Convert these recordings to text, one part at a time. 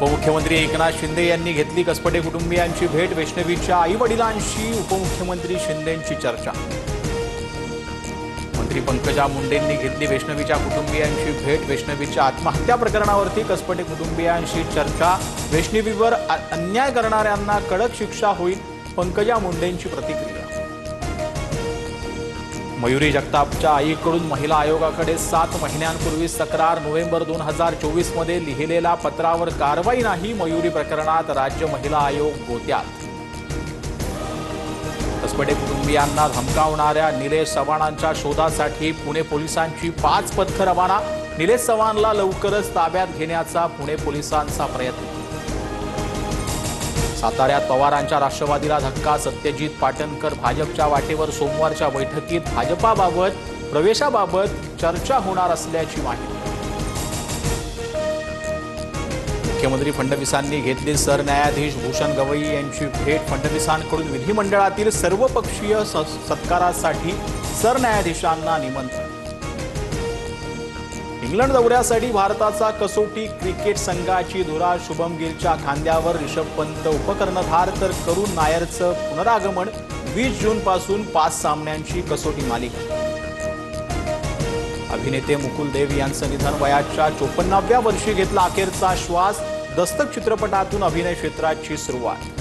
उपमुख्यमंत्री एकनाथ शिंदे यांनी घेतली कसपटे कुटुंबियांची भेट। वैष्णवीच्या आई-वडिलांशी उपमुख्यमंत्री शिंदेंची चर्चा। मंत्री पंकजा मुंडेंनी घेतली वैष्णवीच्या कुटुंबियांची भेट। वैष्णवीच्या आत्महत्या प्रकरणावरती कसपटे कुटुंबियांशी चर्चा। वैष्णवीवर अन्याय करणाऱ्यांना कडक शिक्षा होईल, पंकजा मुंडेंची प्रतिक्रिया। मयुरी जगतापच्या आईकडून महिला आयोगाकडे 7 महिन्यांपूर्वी तक्रार। नोव्हेंबर 2024 मध्ये लिहिलेल्या पत्रावर कारवाई नाही। मयुरी प्रकरणात राज्य महिला आयोग गोत्यात। कसपटे कुटुंबियांना धमकावणाऱ्या निलेश चव्हाणांच्या शोधासाठी पुणे पोलिसांची 5 पथकं रवाना। निलेश चव्हाणला लवकरच ताब्यात घेण्याचा पुणे पोलिसांचा प्रयत्न। साताऱ्यात पवारांच्या राष्ट्रवादीला धक्का। सत्यजित पाटणकर भाजपच्या वाटेवर। सोमवारच्या बैठकीत भाजपाबाबत प्रवेशाबाबत चर्चा होणार असल्याची माहिती। मुख्यमंत्री फडणवीसांनी घेतली सरन्यायाधीश भूषण गवई यांची भेट। फडणवीसांकडून विधिमंडळातील सर्वपक्षीय सत्कारासाठी सरन्यायाधीशांना निमंत्रण। इंग्लंड दौऱ्यासाठी भारताचा कसोटी क्रिकेट संघाची धुरा। शुभम गिलच्या खांद्यावर। ऋषभ पंत उपकर्णधार तर करुण नायरचं पुनरागमन। 20 जूनपासून 5 सामन्यांची कसोटी मालिका। अभिनेते मुकुल देव यांचं निधन। वयाच्या 54व्या वर्षी घेतला अखेरचा श्वास। दस्तक चित्रपटातून अभिनय क्षेत्राची सुरुवात।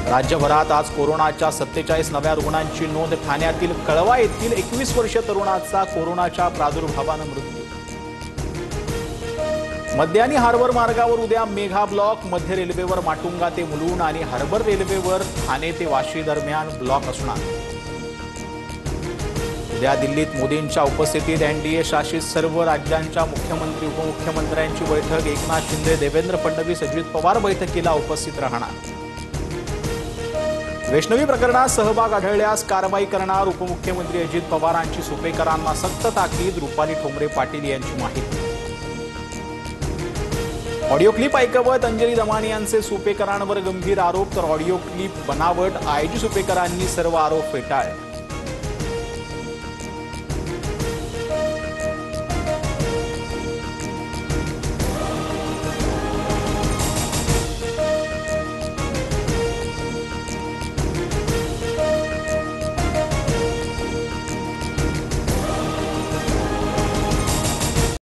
राज्यभरात आज कोरोनाच्या 47 नव्या रुग्णांची नोंद। ठाण्यातील कळवा येथील 21 वर्षीय तरुणाचा कोरोनाच्या प्रादुर्भावानं मृत्यू। मध्य आणि हार्बर मार्गावर उद्या मेगा ब्लॉक। मध्य रेल्वेवर माटुंगा ते मुलुंड आणि हार्बर रेल्वेवर ठाणे ते वाशी दरम्यान ब्लॉक असणार। उद्या दिल्लीत मोदींच्या उपस्थितीत एनडीए शासित सर्व राज्यांच्या मुख्यमंत्री उपमुख्यमंत्र्यांची बैठक। एकनाथ शिंदे, देवेंद्र फडणवीस, अजित पवार बैठकीला उपस्थित राहणार। वैष्णवी प्रकरणात सहभाग आढळल्यास कारवाई करणार। उपमुख्यमंत्री अजित पवारांची सुपेकरांना सक्त ताकीद। रुपाली ठोंबरे पाटील यांची माहिती। ऑडिओ क्लिप ऐकवत अंजली दमानी यांचे सुपेकरांवर गंभीर आरोप, तर ऑडिओ क्लिप बनावट। आयजी सुपेकरांनी सर्व आरोप फेटाळले।